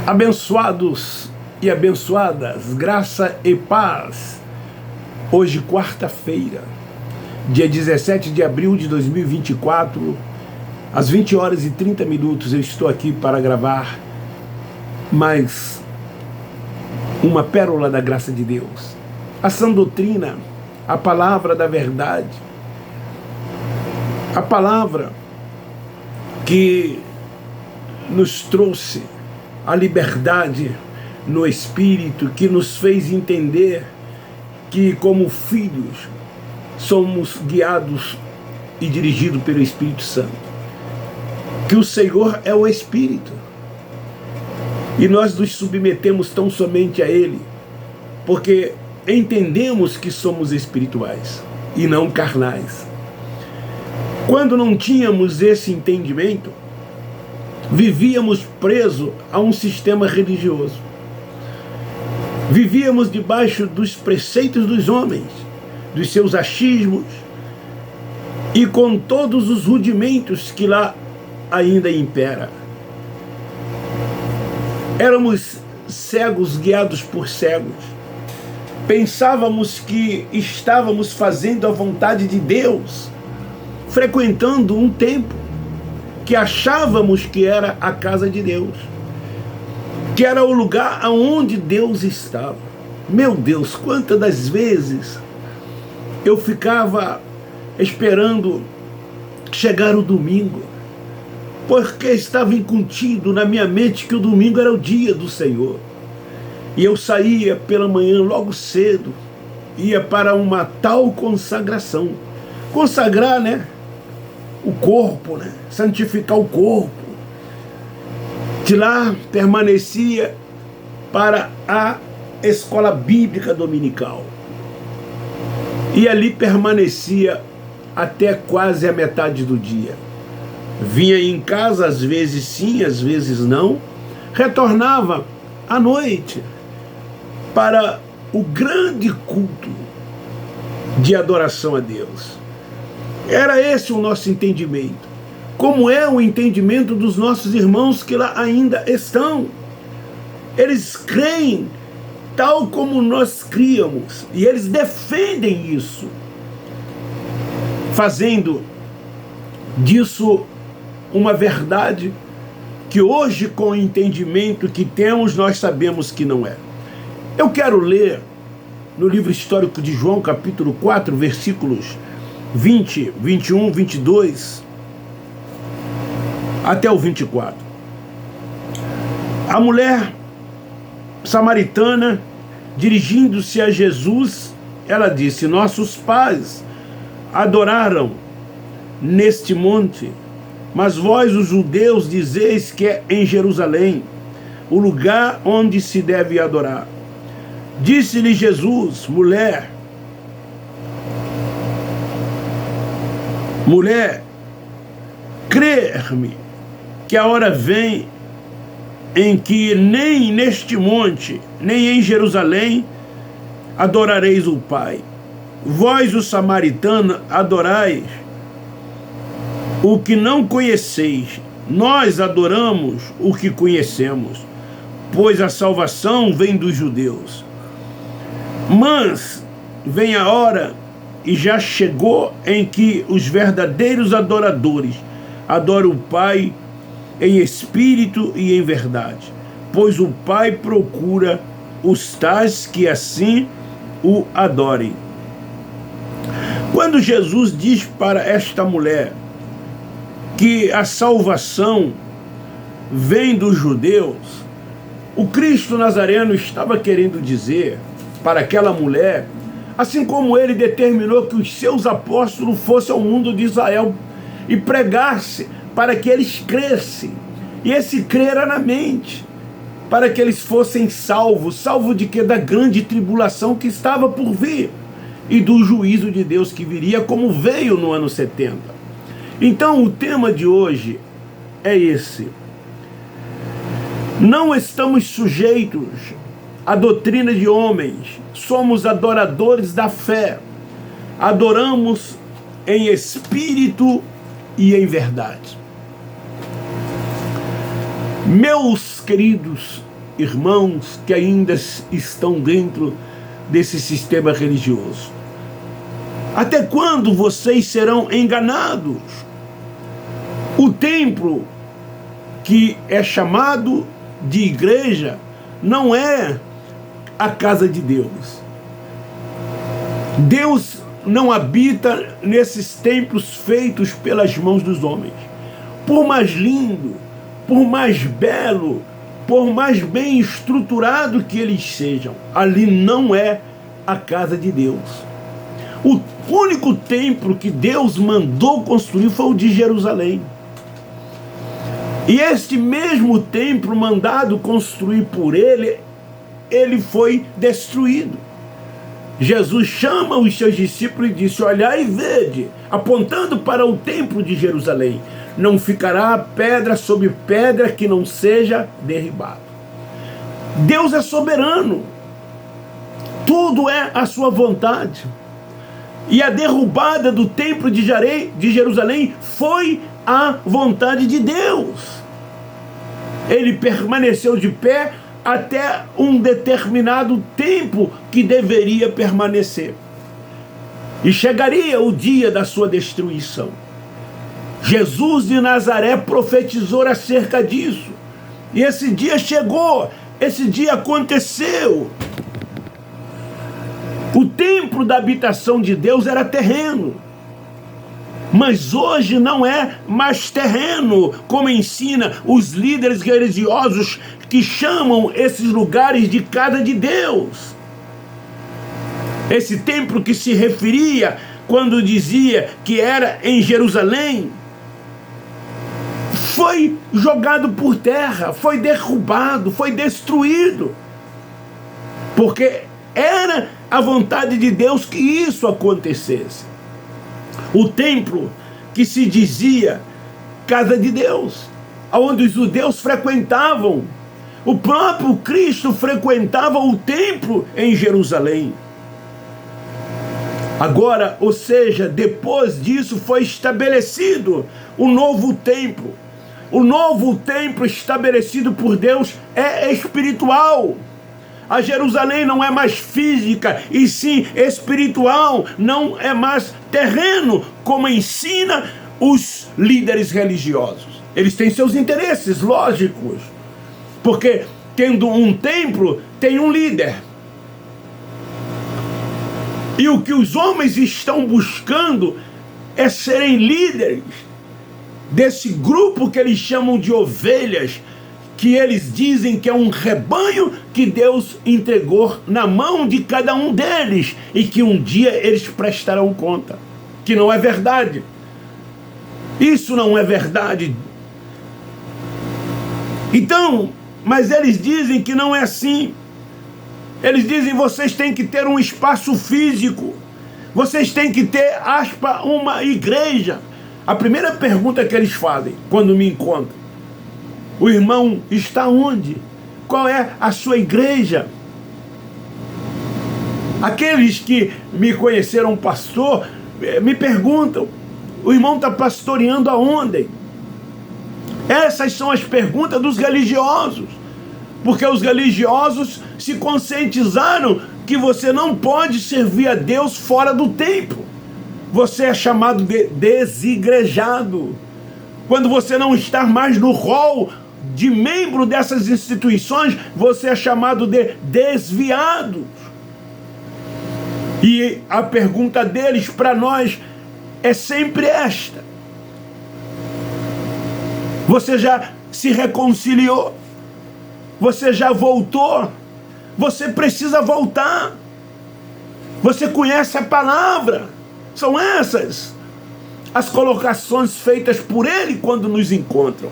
Abençoados e abençoadas, graça e paz. Hoje, quarta-feira, dia 17 de abril de 2024, às 20 horas e 30 minutos, eu estou aqui para gravar mais uma pérola da graça de Deus. A sã doutrina, a palavra da verdade, a palavra que nos trouxe a liberdade no Espírito, que nos fez entender que, como filhos, somos guiados e dirigidos pelo Espírito Santo. Que o Senhor é o Espírito. E nós nos submetemos tão somente a Ele, porque entendemos que somos espirituais e não carnais. Quando não tínhamos esse entendimento, vivíamos presos a um sistema religioso. Vivíamos debaixo dos preceitos dos homens, dos seus achismos e com todos os rudimentos que lá ainda impera. Éramos cegos guiados por cegos. Pensávamos que estávamos fazendo a vontade de Deus, frequentando um templo que achávamos que era a casa de Deus, que era o lugar aonde Deus estava. Meu Deus, quantas das vezes eu ficava esperando chegar o domingo, porque estava incutido na minha mente que o domingo era o dia do Senhor. E eu saía pela manhã logo cedo, ia para uma tal consagração. Consagrar, o corpo, santificar o corpo. De lá permanecia para a escola bíblica dominical. E ali permanecia até quase a metade do dia. Vinha em casa, às vezes sim, às vezes não. Retornava à noite para o grande culto de adoração a Deus. Era esse o nosso entendimento. Como é o entendimento dos nossos irmãos que lá ainda estão? Eles creem tal como nós criamos, e eles defendem isso, fazendo disso uma verdade que hoje, com o entendimento que temos, nós sabemos que não é. Eu quero ler no livro histórico de João, capítulo 4, versículos 20, 21, 22 até o 24. A mulher samaritana, dirigindo-se a Jesus, ela disse: nossos pais adoraram neste monte, mas vós, os judeus, dizeis que é em Jerusalém o lugar onde se deve adorar. Disse-lhe Jesus: mulher, crer-me que a hora vem em que nem neste monte, nem em Jerusalém adorareis o Pai. Vós, os samaritanos, adorais o que não conheceis. Nós adoramos o que conhecemos, pois a salvação vem dos judeus. Mas vem a hora, e já chegou, em que os verdadeiros adoradores adoram o Pai em espírito e em verdade, pois o Pai procura os tais que assim o adorem. Quando Jesus diz para esta mulher que a salvação vem dos judeus, o Cristo Nazareno estava querendo dizer para aquela mulher, assim como ele determinou que os seus apóstolos fossem ao mundo de Israel e pregassem para que eles crescem. E esse crer era na mente, para que eles fossem salvos. Salvo de quê? Da grande tribulação que estava por vir e do juízo de Deus que viria, como veio no ano 70. Então o tema de hoje é esse. Não estamos sujeitos à doutrina de homens, somos adoradores da fé, adoramos em espírito e em verdade. Meus queridos irmãos que ainda estão dentro desse sistema religioso? Até quando vocês serão enganados? O templo, que é chamado de igreja, não é a casa de Deus. Deus não habita nesses templos feitos pelas mãos dos homens. Por mais lindo, por mais belo, por mais bem estruturado que eles sejam, ali não é a casa de Deus. O único templo que Deus mandou construir foi o de Jerusalém. E este mesmo templo mandado construir por ele, ele foi destruído. Jesus chama os seus discípulos e disse: olhai e vede, apontando para o templo de Jerusalém, não ficará pedra sobre pedra que não seja derribado. Deus é soberano, tudo é a sua vontade. E a derrubada do templo de Jerusalém foi a vontade de Deus. Ele permaneceu de pé até um determinado tempo que deveria permanecer. E chegaria o dia da sua destruição. Jesus de Nazaré profetizou acerca disso. E esse dia chegou, esse dia aconteceu. O templo da habitação de Deus era terreno. Mas hoje não é mais terreno, como ensina os líderes religiosos que chamam esses lugares de casa de Deus. Esse templo que se referia quando dizia que era em Jerusalém, foi jogado por terra, foi derrubado, foi destruído. Porque era a vontade de Deus que isso acontecesse. O templo que se dizia casa de Deus, onde os judeus frequentavam. O próprio Cristo frequentava o templo em Jerusalém. Agora, ou seja, depois disso foi estabelecido o novo templo. O novo templo estabelecido por Deus é espiritual. A Jerusalém não é mais física, e sim espiritual, não é mais terreno, como ensina os líderes religiosos. Eles têm seus interesses lógicos, porque tendo um templo, tem um líder. E o que os homens estão buscando é serem líderes desse grupo que eles chamam de ovelhas, que eles dizem que é um rebanho que Deus entregou na mão de cada um deles e que um dia eles prestarão conta. Que não é verdade. Isso não é verdade. Então, mas eles dizem que não é assim. Eles dizem: vocês têm que ter um espaço físico. Vocês têm que ter, uma igreja. A primeira pergunta que eles fazem quando me encontram: o irmão está onde? Qual é a sua igreja? Aqueles que me conheceram pastor me perguntam: o irmão está pastoreando aonde? Essas são as perguntas dos religiosos, porque os religiosos se conscientizaram que você não pode servir a Deus fora do templo. Você é chamado de desigrejado. Quando você não está mais no rol de membro dessas instituições, você é chamado de desviado. E a pergunta deles para nós é sempre esta: você já se reconciliou? Você já voltou? Você precisa voltar. Você conhece a palavra? São essas as colocações feitas por ele quando nos encontram.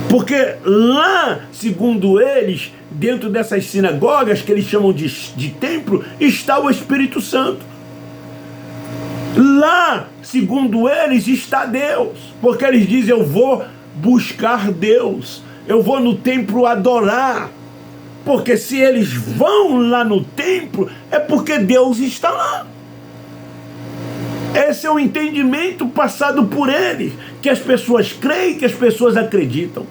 Porque lá, segundo eles, dentro dessas sinagogas que eles chamam de templo, está o Espírito Santo. Lá, segundo eles, está Deus. Porque eles dizem: eu vou buscar Deus, eu vou no templo adorar. Porque se eles vão lá no templo, é porque Deus está lá. Esse é o entendimento passado por eles, que as pessoas creem, que as pessoas acreditam.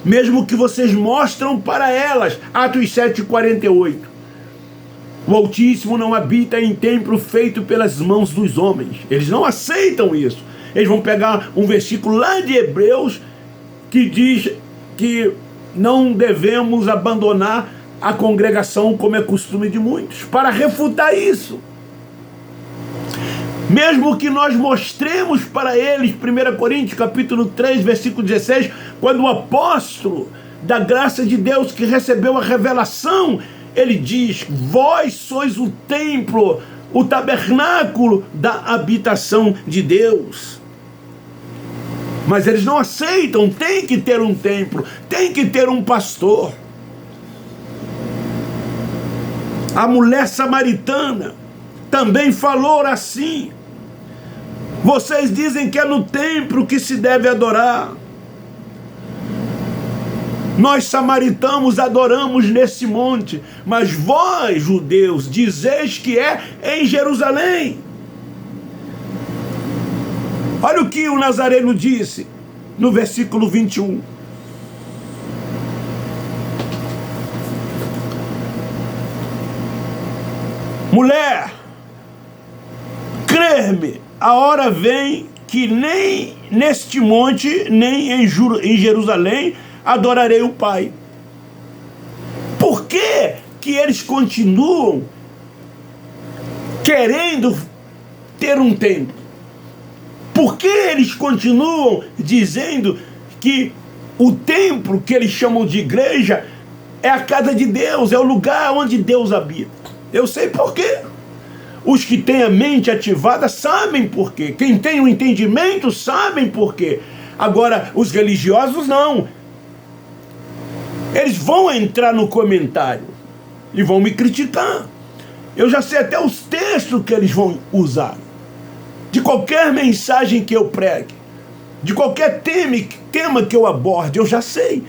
mesmo que vocês mostram para elas. Atos 7,48. O Altíssimo não habita em templo feito pelas mãos dos homens. Eles não aceitam isso. Eles vão pegar um versículo lá de Hebreus que diz que não devemos abandonar a congregação como é costume de muitos, para refutar isso. Mesmo que nós mostremos para eles, 1 Coríntios capítulo 3, versículo 16, quando o apóstolo da graça de Deus que recebeu a revelação, ele diz: vós sois o templo, o tabernáculo da habitação de Deus. Mas eles não aceitam, tem que ter um templo, tem que ter um pastor. A mulher samaritana também falou assim: vocês dizem que é no templo que se deve adorar. Nós samaritanos adoramos nesse monte, mas vós, judeus, dizeis que é em Jerusalém. Olha o que o Nazareno disse no versículo 21. Mulher, crê-me, a hora vem que nem neste monte, nem em Jerusalém, adorarei o Pai. Por que que eles continuam querendo ter um templo? Por que eles continuam dizendo que o templo, que eles chamam de igreja, é a casa de Deus, é o lugar onde Deus habita? Eu sei por quê. Os que têm a mente ativada sabem por quê. Quem tem o entendimento sabem por quê. Agora, os religiosos não. Eles vão entrar no comentário e vão me criticar. Eu já sei até os textos que eles vão usar. De qualquer mensagem que eu pregue, de qualquer tema que eu aborde, eu já sei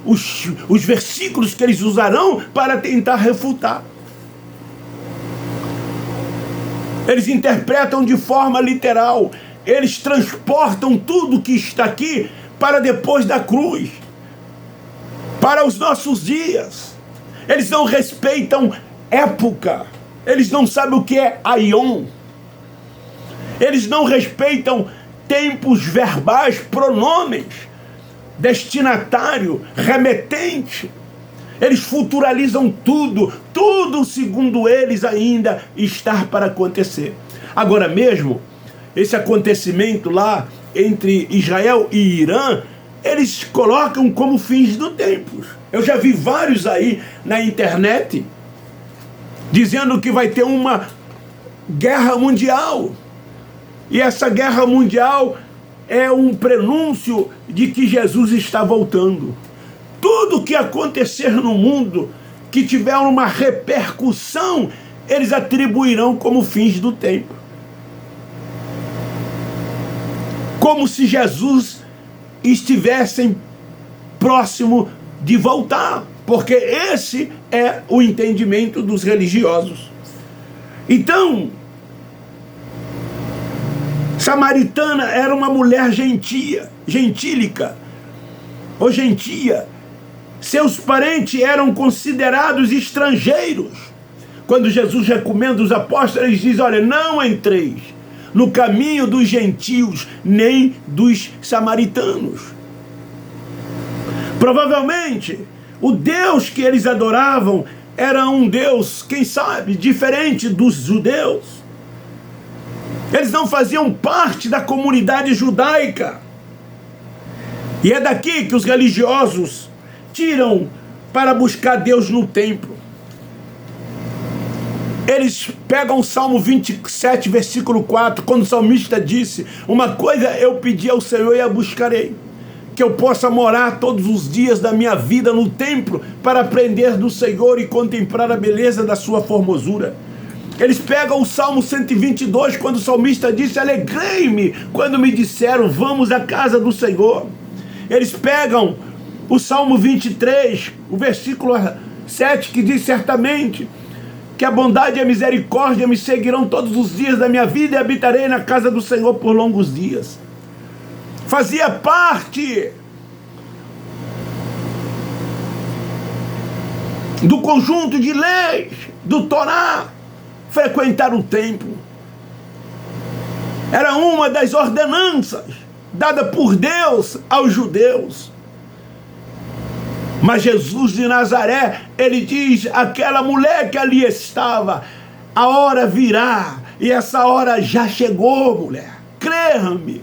os versículos que eles usarão para tentar refutar. Eles interpretam de forma literal. Eles transportam tudo que está aqui para depois da cruz, para os nossos dias. Eles não respeitam época. Eles não sabem o que é aion. Eles não respeitam tempos verbais, pronomes, destinatário, remetente. Eles futuralizam tudo, tudo segundo eles ainda está para acontecer. Agora mesmo, esse acontecimento lá entre Israel e Irã, eles colocam como fins do tempo. Eu já vi vários aí na internet dizendo que vai ter uma guerra mundial. E essa guerra mundial é um prenúncio de que Jesus está voltando. Tudo que acontecer no mundo que tiver uma repercussão, eles atribuirão como fins do tempo. Como se Jesus estivesse próximo de voltar, porque esse é o entendimento dos religiosos. Então, Samaritana era uma mulher gentílica, ou gentia. Seus parentes eram considerados estrangeiros. Quando Jesus recomenda os apóstolos, ele diz: olha, não entreis no caminho dos gentios, nem dos samaritanos. Provavelmente, o Deus que eles adoravam era um Deus, quem sabe, diferente dos judeus. Eles não faziam parte da comunidade judaica. E é daqui que os religiosos tiram para buscar Deus no templo. Eles pegam o Salmo 27, versículo 4, quando o salmista disse: uma coisa eu pedi ao Senhor e a buscarei, que eu possa morar todos os dias da minha vida no templo, para aprender do Senhor e contemplar a beleza da sua formosura. Eles pegam o Salmo 122, quando o salmista disse: alegrei-me quando me disseram, vamos à casa do Senhor. Eles pegam o Salmo 23, o versículo 7, que diz: certamente que a bondade e a misericórdia me seguirão todos os dias da minha vida e habitarei na casa do Senhor por longos dias. Fazia parte do conjunto de leis, do Torá, frequentar o templo. Era uma das ordenanças dada por Deus aos judeus. Mas Jesus de Nazaré, ele diz, aquela mulher que ali estava, a hora virá, e essa hora já chegou, mulher, creia-me.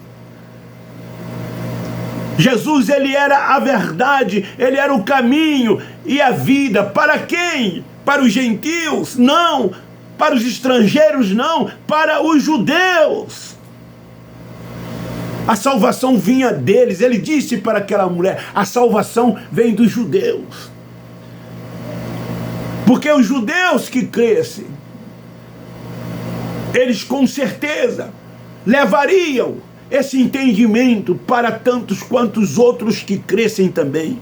Jesus, ele era a verdade, ele era o caminho e a vida. Para quem? Para os gentios? Não. Para os estrangeiros? Não. Para os judeus. A salvação vinha deles. Ele disse para aquela mulher, a salvação vem dos judeus. Porque os judeus que crescem, eles com certeza levariam esse entendimento para tantos quantos outros que crescem também.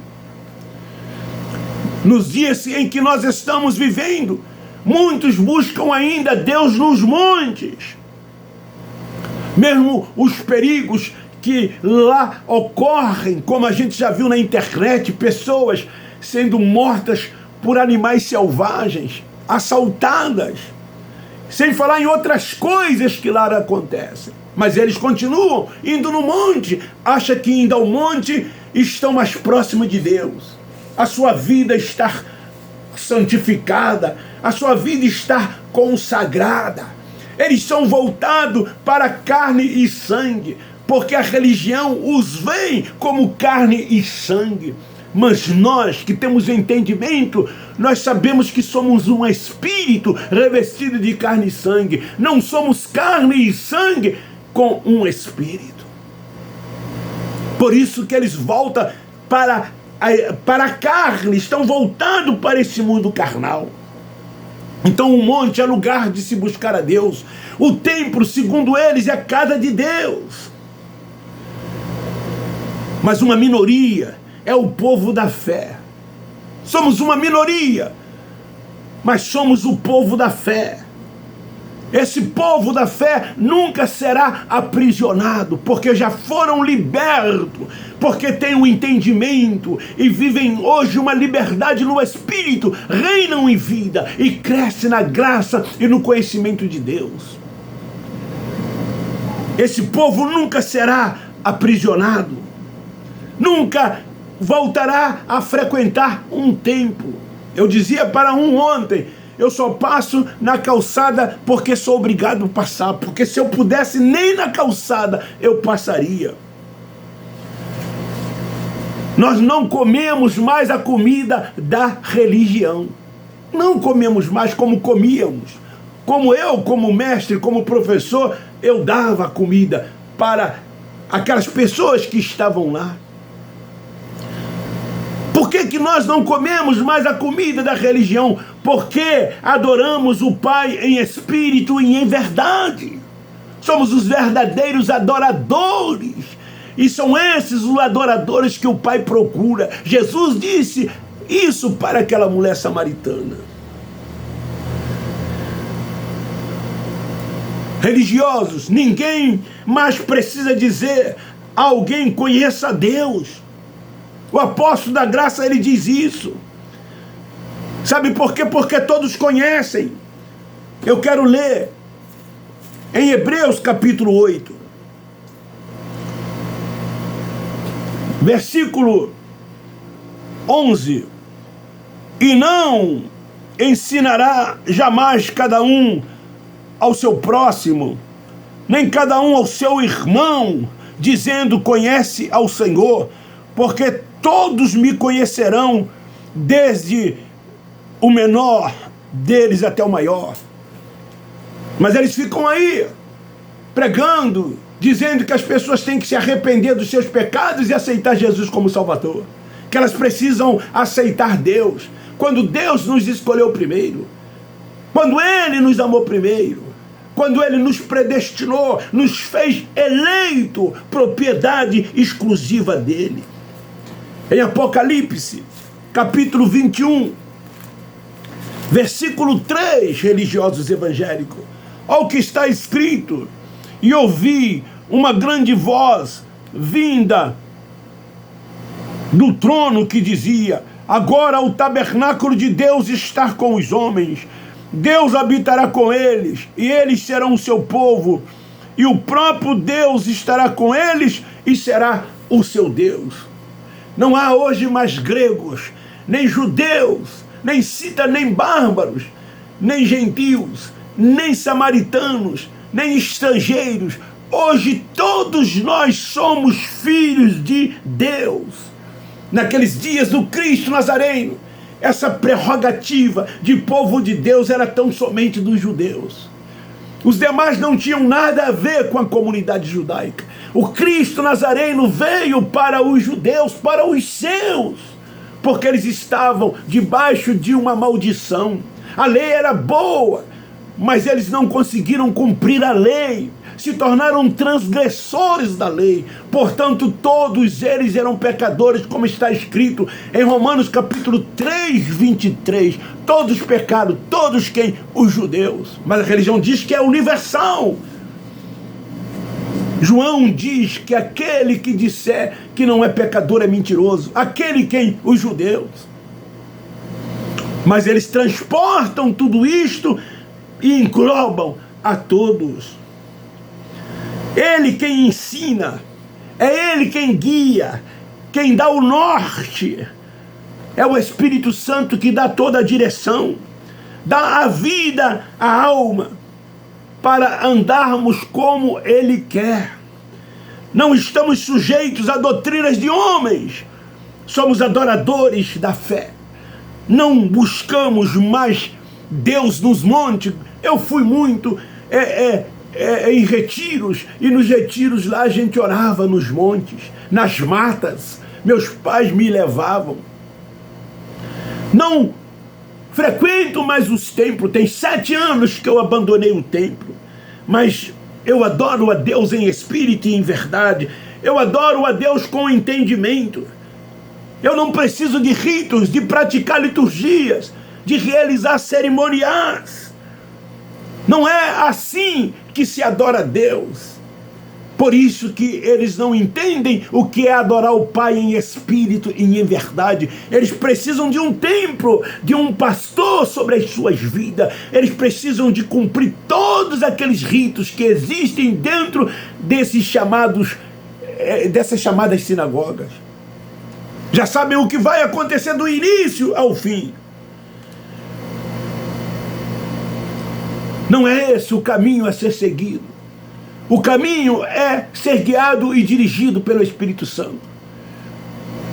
Nos dias em que nós estamos vivendo, muitos buscam ainda Deus nos montes. Mesmo os perigos que lá ocorrem, como a gente já viu na internet, pessoas sendo mortas por animais selvagens, assaltadas, sem falar em outras coisas que lá acontecem. Mas eles continuam indo no monte, acham que indo ao monte estão mais próximos de Deus. A sua vida está santificada, a sua vida está consagrada. Eles são voltados para carne e sangue, porque a religião os vê como carne e sangue. Mas nós que temos entendimento, nós sabemos que somos um espírito revestido de carne e sangue. Não somos carne e sangue com um espírito. Por isso que eles voltam para a carne, estão voltados para esse mundo carnal. Então o monte é lugar de se buscar a Deus. O templo, segundo eles, é a casa de Deus. Mas uma minoria é o povo da fé. Somos uma minoria, mas somos o povo da fé. Esse povo da fé nunca será aprisionado, porque já foram libertos, porque têm um entendimento e vivem hoje uma liberdade no Espírito, reinam em vida e crescem na graça e no conhecimento de Deus. Esse povo nunca será aprisionado, nunca voltará a frequentar um templo. Eu dizia para um ontem, eu só passo na calçada porque sou obrigado a passar, porque se eu pudesse nem na calçada eu passaria. Nós não comemos mais a comida da religião. Não comemos mais como comíamos. Como eu, como mestre, como professor, eu dava comida para aquelas pessoas que estavam lá. Por que nós não comemos mais a comida da religião? Porque adoramos o Pai em espírito e em verdade. Somos os verdadeiros adoradores. E são esses os adoradores que o Pai procura. Jesus disse isso para aquela mulher samaritana. Religiosos, ninguém mais precisa dizer a alguém conheça a Deus. O apóstolo da graça, ele diz isso. Sabe por quê? Porque todos conhecem. Eu quero ler em Hebreus capítulo 8, versículo 11. E não ensinará jamais cada um ao seu próximo, nem cada um ao seu irmão, dizendo conhece ao Senhor, porque todos me conhecerão, desde o menor deles até o maior. Mas eles ficam aí, pregando, dizendo que as pessoas têm que se arrepender dos seus pecados e aceitar Jesus como Salvador. Que elas precisam aceitar Deus, quando Deus nos escolheu primeiro, quando Ele nos amou primeiro, quando Ele nos predestinou, nos fez eleito, propriedade exclusiva dEle. Em Apocalipse, capítulo 21, versículo 3, religiosos evangélicos, olha o que está escrito: e ouvi uma grande voz vinda do trono que dizia: Agora o tabernáculo de Deus está com os homens. Deus habitará com eles, e eles serão o seu povo. E o próprio Deus estará com eles e será o seu Deus. Não há hoje mais gregos, nem judeus, nem cita, nem bárbaros, nem gentios, nem samaritanos, nem estrangeiros. Hoje todos nós somos filhos de Deus. Naqueles dias do Cristo Nazareno, essa prerrogativa de povo de Deus era tão somente dos judeus. Os demais não tinham nada a ver com a comunidade judaica. O Cristo Nazareno veio para os judeus, para os seus, porque eles estavam debaixo de uma maldição. A lei era boa, mas eles não conseguiram cumprir a lei, se tornaram transgressores da lei. Portanto, todos eles eram pecadores, como está escrito em Romanos capítulo 3, 23. Todos pecaram, todos quem? Os judeus. Mas a religião diz que é universal. João diz que aquele que disser que não é pecador é mentiroso. Aquele quem? Os judeus. Mas eles transportam tudo isto e englobam a todos. Ele quem ensina, é Ele quem guia, quem dá o norte. É o Espírito Santo que dá toda a direção, dá a vida à alma, para andarmos como Ele quer. Não estamos sujeitos a doutrinas de homens, somos adoradores da fé. Não buscamos mais Deus nos montes. Eu fui muito em retiros, e nos retiros lá a gente orava nos montes, nas matas. Meus pais me levavam. Não frequento mais os templos, tem 7 anos que eu abandonei o templo, mas eu adoro a Deus em espírito e em verdade. Eu adoro a Deus com entendimento. Eu não preciso de ritos, de praticar liturgias, de realizar cerimoniais. Não é assim que se adora a Deus. Por isso que eles não entendem o que é adorar o Pai em espírito e em verdade. Eles precisam de um templo, de um pastor sobre as suas vidas. Eles precisam de cumprir todos aqueles ritos que existem dentro desses dessas chamadas sinagogas. Já sabem o que vai acontecer do início ao fim. Não é esse o caminho a ser seguido. O caminho é ser guiado e dirigido pelo Espírito Santo.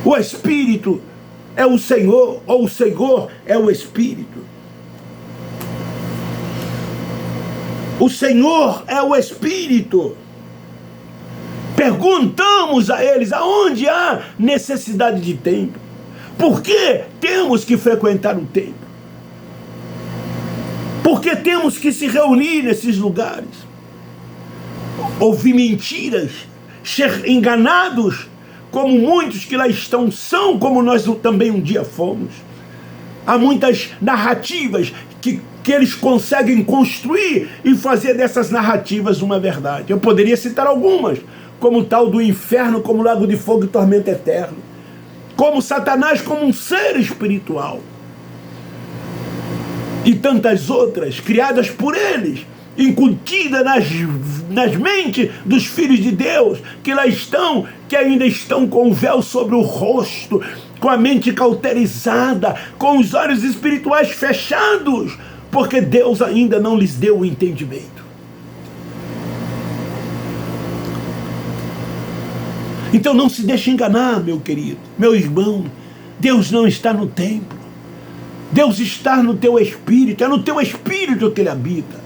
O Espírito é o Senhor, ou o Senhor é o Espírito. O Senhor é o Espírito. Perguntamos a eles aonde há necessidade de templo. Por que temos que frequentar o templo? Por que temos que se reunir nesses lugares? Ouvir mentiras, ser enganados, como muitos que lá estão são, como nós também um dia fomos. Há muitas narrativas que eles conseguem construir e fazer dessas narrativas uma verdade. Eu poderia citar algumas, como o tal do inferno, como lago de fogo e tormento eterno, como Satanás como um ser espiritual, e tantas outras criadas por eles, incutida nas mentes dos filhos de Deus, que lá estão, que ainda estão com o véu sobre o rosto, com a mente cauterizada, com os olhos espirituais fechados, porque Deus ainda não lhes deu o entendimento. Então não se deixe enganar, meu querido, meu irmão. Deus não está no templo. Deus está no teu espírito, é no teu espírito que Ele habita.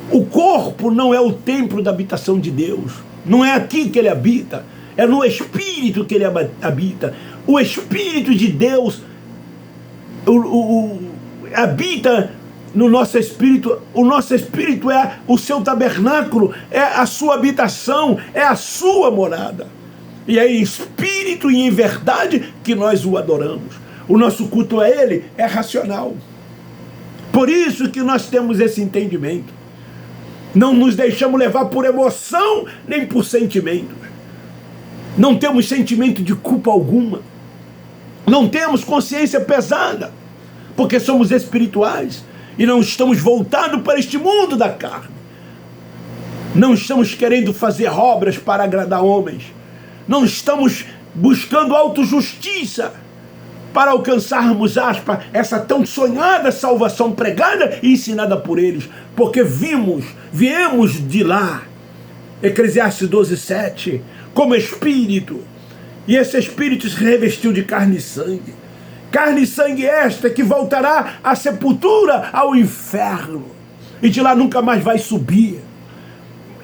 O corpo não é o templo da habitação de Deus. Não é aqui que Ele habita. É no Espírito que Ele habita. O Espírito de Deus habita no nosso espírito. O nosso espírito é o seu tabernáculo, é a sua habitação, é a sua morada. E é em espírito e em verdade que nós o adoramos. O nosso culto a Ele é racional. Por isso que nós temos esse entendimento. Não nos deixamos levar por emoção, nem por sentimentos. Não temos sentimento de culpa alguma. Não temos consciência pesada, porque somos espirituais e não estamos voltados para este mundo da carne. Não estamos querendo fazer obras para agradar homens. Não estamos buscando autojustiça para alcançarmos, essa tão sonhada salvação pregada e ensinada por eles, porque viemos de lá, Eclesiastes 12:7, como espírito, e esse espírito se revestiu de carne e sangue esta que voltará à sepultura, ao inferno, e de lá nunca mais vai subir.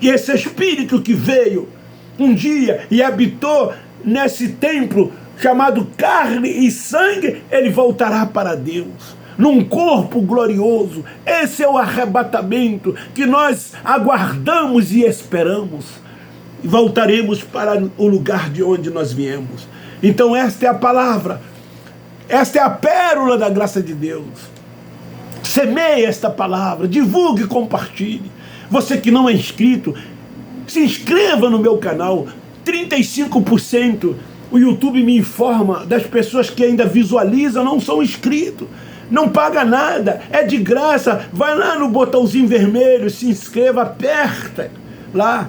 E esse espírito que veio um dia e habitou nesse templo chamado carne e sangue, ele voltará para Deus, num corpo glorioso. Esse é o arrebatamento que nós aguardamos e esperamos. E voltaremos para o lugar de onde nós viemos. Então esta é a palavra, esta é a pérola da graça de Deus. Semeie esta palavra, divulgue e compartilhe. Você que não é inscrito, se inscreva no meu canal. 35%, o YouTube me informa, das pessoas que ainda visualizam não são inscritos. Não paga nada, é de graça. Vai lá no botãozinho vermelho, se inscreva, aperta lá.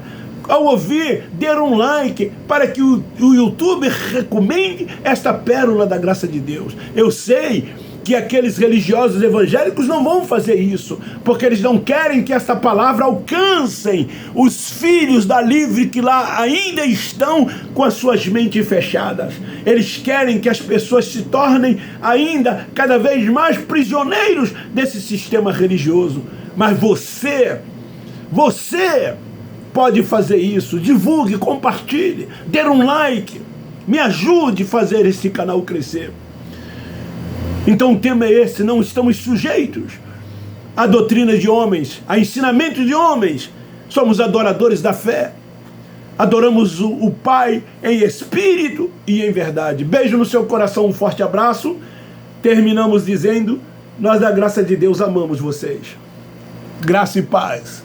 Ao ouvir, dê um like para que o YouTube recomende esta pérola da graça de Deus. Eu sei que aqueles religiosos evangélicos não vão fazer isso, porque eles não querem que esta palavra alcancem os filhos da livre que lá ainda estão com as suas mentes fechadas. Eles querem que as pessoas se tornem ainda cada vez mais prisioneiros desse sistema religioso. Mas você pode fazer isso. Divulgue, compartilhe, dê um like, me ajude a fazer esse canal crescer. Então o tema é esse: não estamos sujeitos à doutrina de homens, a ensinamento de homens. Somos adoradores da fé. Adoramos o Pai em espírito e em verdade. Beijo no seu coração, um forte abraço. Terminamos dizendo: nós da graça de Deus amamos vocês. Graça e paz.